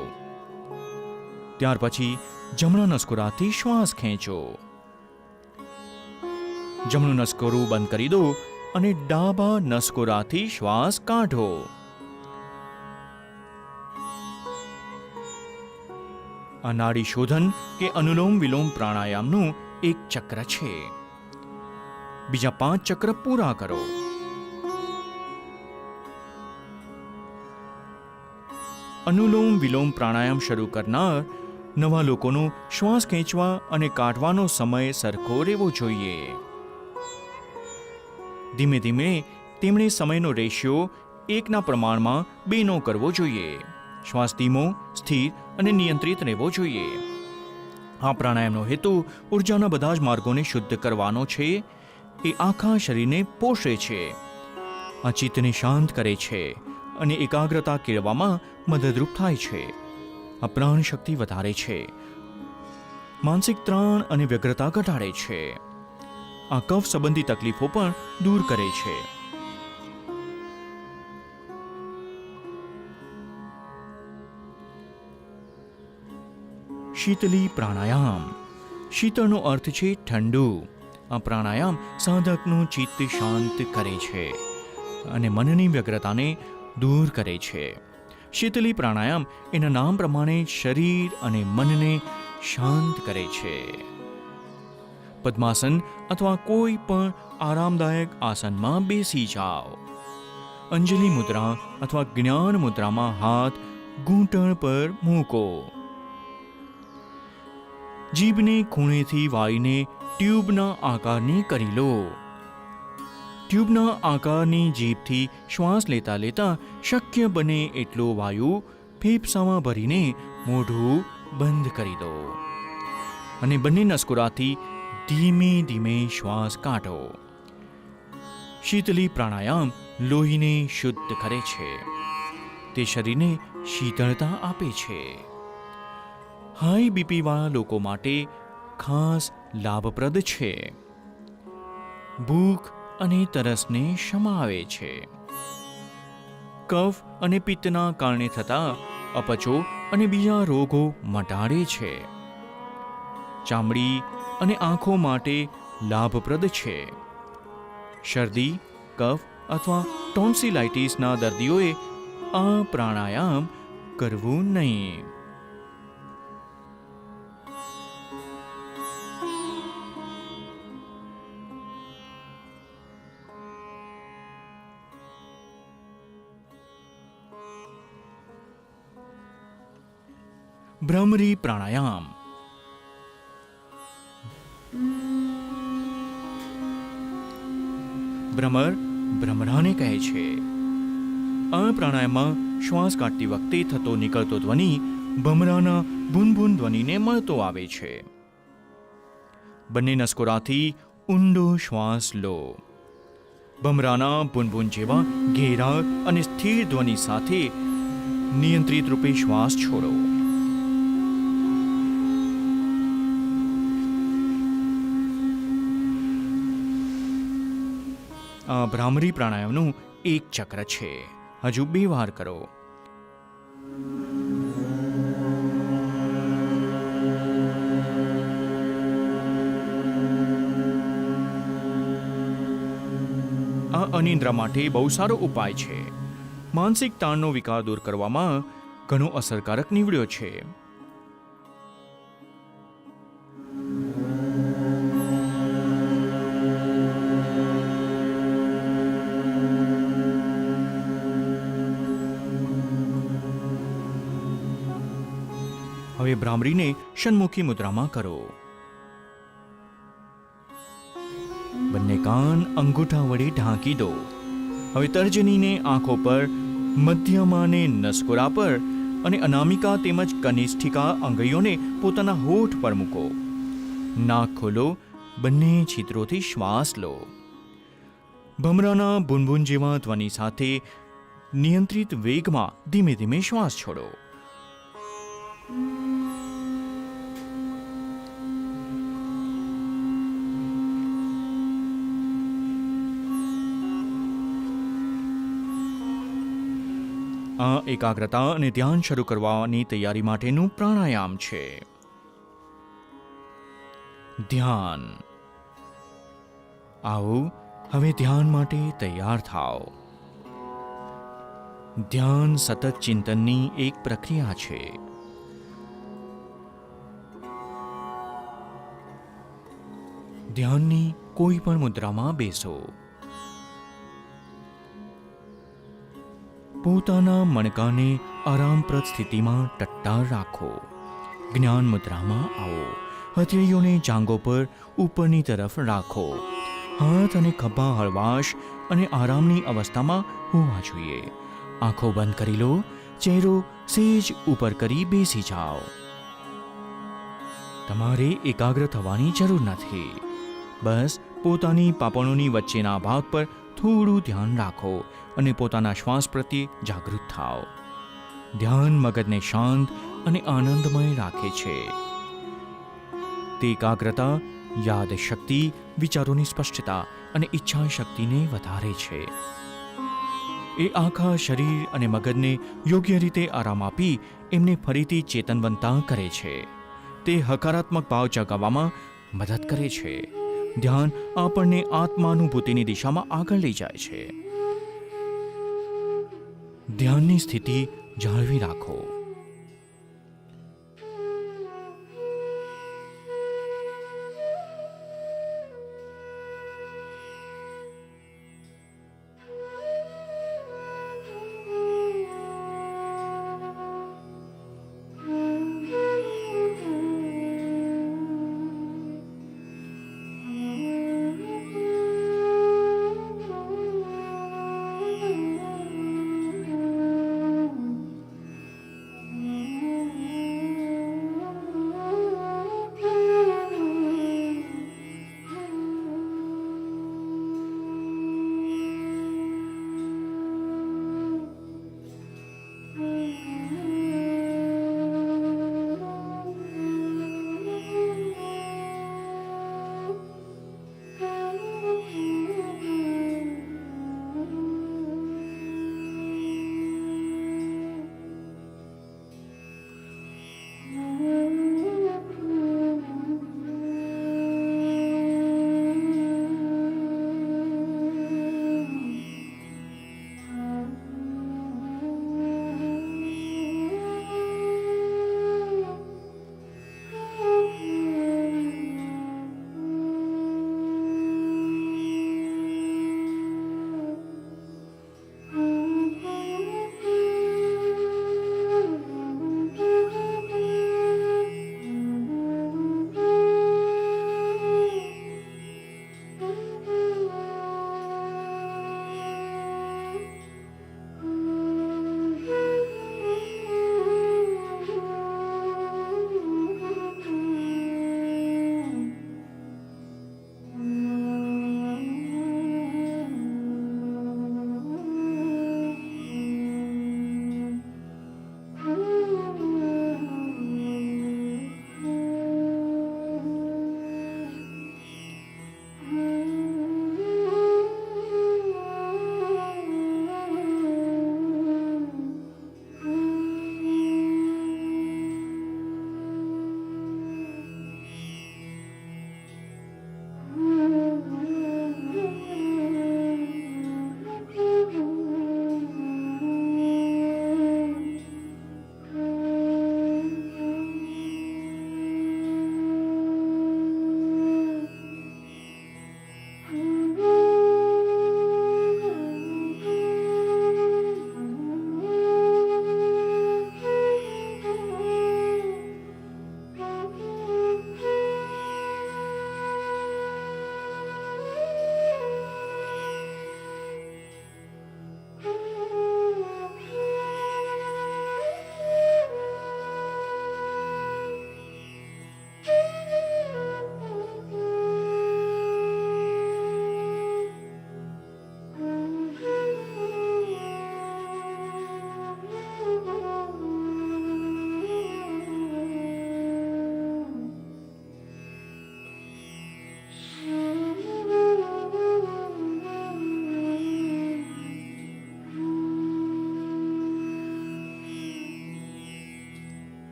ત્યાર પછી જમણા નસકોરાથી શ્વાસ ખેંચો. જમણું નસકોરું બંધ કરી દો અને ડાબા નસકોરાથી શ્વાસ કાઢો. આ નાડી શોધન કે અનુલોમ વિલોમ પ્રાણાયામનું એક ચક્ર છે. બીજા 5 ચક્ર પૂરા કરો. અનુલોમ વિલોમ પ્રાણાયામ શરૂ કરનાર નવા લોકોનો શ્વાસ ખેંચવા અને કાઢવાનો સમય સરખો રહેવો જોઈએ. ધીમે ધીમે તેમણે સમયનો રેશિયો 1ના પ્રમાણમાં 2નો કરવો જોઈએ. શ્વાસ ધીમો, સ્થિર અને નિયંત્રિત રહેવો જોઈએ. આ પ્રાણાયામનો હેતુ ઉર્જાના બધા જ માર્ગોને શુદ્ધ કરવાનો છે. એ આખા શરીરને પોષે છે. આ ચિત્તને શાંત કરે છે અને એકાગ્રતા કેળવવામાં મદદરૂપ થાય છે. આ પ્રાણ શક્તિ વધારે છે. માનસિક ત્રાણ અને વ્યગ્રતા ઘટાડે છે. આ કફ સંબંધી તકલીફો પણ દૂર કરે છે. શીતલી પ્રાણાયામ. શીતળનો અર્થ છે ઠંડુ. આ પ્રાણાયામ સાધકનું ચિત્ત શાંત કરે છે અને મનની વ્યગ્રતાને દૂર કરે છે. શીતલી પ્રાણાયામ એના નામ પ્રમાણે શરીર અને મનને શાંત કરે છે. પદ્માસન અથવા કોઈ પણ આરામદાયક આસનમાં બેસી જાઓ. અંજલિ મુદ્રા અથવા જ્ઞાન મુદ્રામાં હાથ ઘૂંટણ પર મૂકો. જીભને ખૂણેથી વાળીને ટ્યુબના આકારની કરી લો. ટ્યુબના આકારની જીભથી શ્વાસ લેતા લેતા શક્ય બને એટલો વાયુ ફેફસામાં ભરીને મોઢું બંધ કરી દો અને બંને નસકોરાથી ધીમે ધીમે શ્વાસ કાઢો. શીતલી પ્રાણાયામ લોહીને શુદ્ધ કરે છે. તે શરીરને શીતળતા આપે છે. હાઈ બીપી વાળા લોકો માટે ખાસ લાભપ્રદ છે. ભૂખ અને તરસને શમાવે છે. કફ અને પિત્તના કારણે થતા અપચો અને બીજા રોગો મટાડે છે. ચામડી અને આંખો માટે લાભપ્રદ છે. શરદી, કફ અથવા ટોન્સિલાઇટિસના દર્દીઓએ આ પ્રાણાયામ કરવું નહીં. ભ્રમરી પ્રાણાયામ. ભ્રમર ભ્રમરાને કહે છે. આ પ્રાણાયામમાં શ્વાસ કાઢતી વખતે થતો નીકળતો ધ્વનિ ભમરાના ભૂનભૂન ધ્વનિને મળતો આવે છે. બંને નસકોરાથી ઊંડો શ્વાસ લો. ભમરાના ભૂનભૂન જેવા ઘેરા અને સ્થિર ધ્વનિ સાથે નિયંત્રિત રૂપે શ્વાસ છોડો. આ ભ્રામરી પ્રાણાયામનું એક ચક્ર છે. હજુ 2 વાર કરો. આ અનિદ્રા માટે બહુ સારો ઉપાય છે. માનસિક તાણનો વિકાર દૂર કરવામાં ઘણો અસરકારક નીવડ્યો છે. હવે ભ્રામરીને ષણમુખી મુદ્રામાં કરો. બંને કાન અંગૂઠા વડે ઢાંકી દો. હવે તર્જનીને આંખો પર, મધ્યમાને નસકોરા પર અને અનામિકા તેમજ કનિષ્ઠિકા અંગળીઓને પોતાના હોઠ પર મૂકો. નાક ખોલો, બંને છિદ્રોથી શ્વાસ લો. ભમરાના બુનબુન જેવા ધ્વનિ સાથે નિયંત્રિત વેગમાં ધીમે ધીમે શ્વાસ છોડો. આ એકાગ્રતા અને ધ્યાન શરૂ કરવાની તૈયારી માટેનું પ્રાણાયામ છે. ધ્યાન. આવો હવે ધ્યાન માટે તૈયાર થાઓ. ધ્યાન સતત ચિંતનની એક પ્રક્રિયા છે. ધ્યાનની કોઈ પણ મુદ્રામાં બેસો. પોતાના મણકાને આરામપ્રદ સ્થિતિમાં ટટ્ટાર રાખો. જ્ઞાન મુદ્રામાં આવો. હથેળીઓને જાંઘો પર ઉપરની તરફ રાખો. હાથ અને ખભા હળવાશ અને આરામની અવસ્થામાં હોવા જોઈએ. આંખો બંધ કરી લો. ચહેરો સેજ ઉપર કરી બેસી જાઓ. તમારે એકાગ્ર થવાની જરૂર નથી. બસ પોતાની પાપણોની વચ્ચેના ભાગ પર થોડું ધ્યાન રાખો અને પોતાના શ્વાસ પ્રત્યે જાગૃત થાઓ. ધ્યાન મગજને શાંત અને આનંદમય રાખે છે. તે એકાગ્રતા, યાદ શક્તિ, વિચારોની સ્પષ્ટતા અને ઈચ્છા શક્તિને વધારે છે. એ આખા શરીર અને મગજને યોગ્ય રીતે આરામ આપી એમને ફરીથી ચેતનવંતા કરે છે. તે હકારાત્મક ભાવ જગાવવામાં મદદ કરે છે. ધ્યાન આપણને આત્માનુભૂતિની દિશામાં આગળ લઈ જાય છે. ધ્યાનની સ્થિતિ જાળવી રાખો.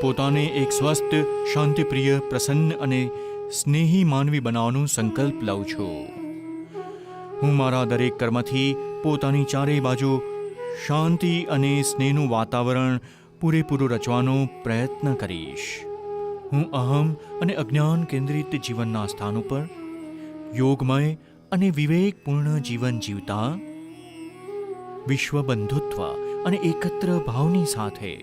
પોતાને એક સ્વસ્થ, શાંતિપ્રિય, પ્રસન્ન અને સ્નેહી માનવી બનાવવાનો સંકલ્પ લઉં છું. હું મારા દરેક કર્મથી પોતાની ચારેય બાજુ શાંતિ અને સ્નેહનું વાતાવરણ પૂરેપૂરું રચવાનો પ્રયત્ન કરીશ. હું અહમ અને અજ્ઞાન કેન્દ્રિત જીવનના સ્થાન ઉપર યોગમય અને વિવેકપૂર્ણ જીવન જીવતા વિશ્વ બંધુત્વ અને એકત્ર ભાવની સાથે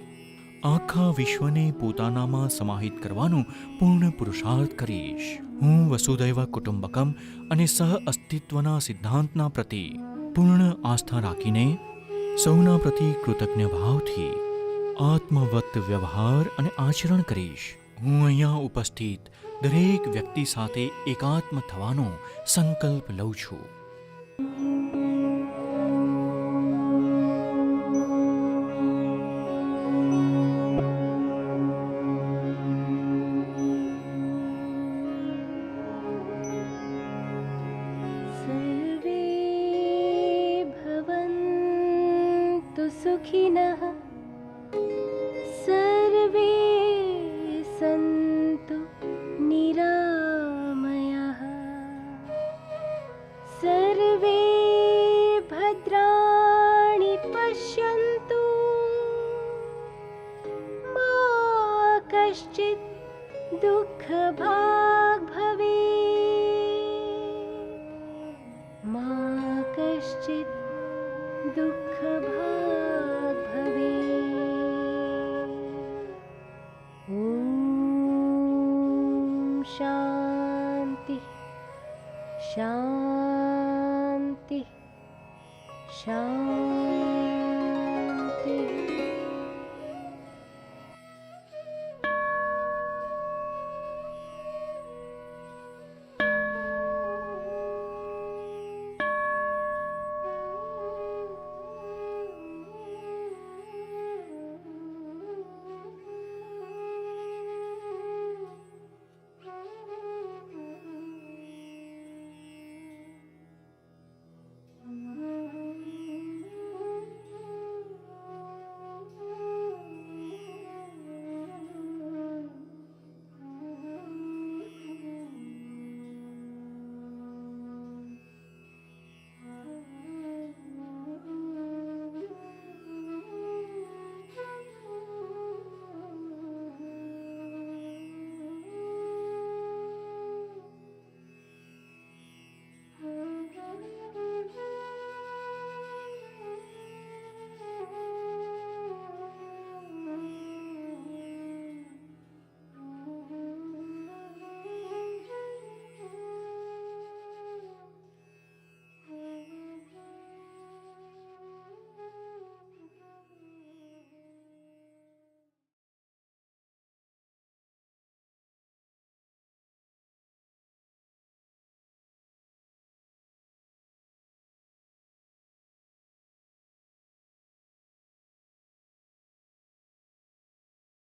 આખા વિશ્વને પોતાનામાં સમાહિત કરવાનો પૂર્ણ પુરુષાર્થ કરીશ. હું વસુધૈવ કુટુંબકમ અને સહ અસ્તિત્વના સિદ્ધાંતના પ્રતિ પૂર્ણ આસ્થા રાખીને સૌના પ્રતિ કૃતજ્ઞ ભાવથી આત્મવત વ્યવહાર અને આચરણ કરીશ. હું અહીંયા ઉપસ્થિત દરેક વ્યક્તિ સાથે એકાત્મ થવાનો સંકલ્પ લઉં છું. सर्वे भवन्तु सुखिनः सर्वे सन्तु निरामयाः सर्वे भद्राणि पश्यन्तु मा कश्चित् दुःखभाग् भवेत् मा कश्चित् दुःखभाग् भवेत्. ॐ शान्ति शान्ति शान्ति.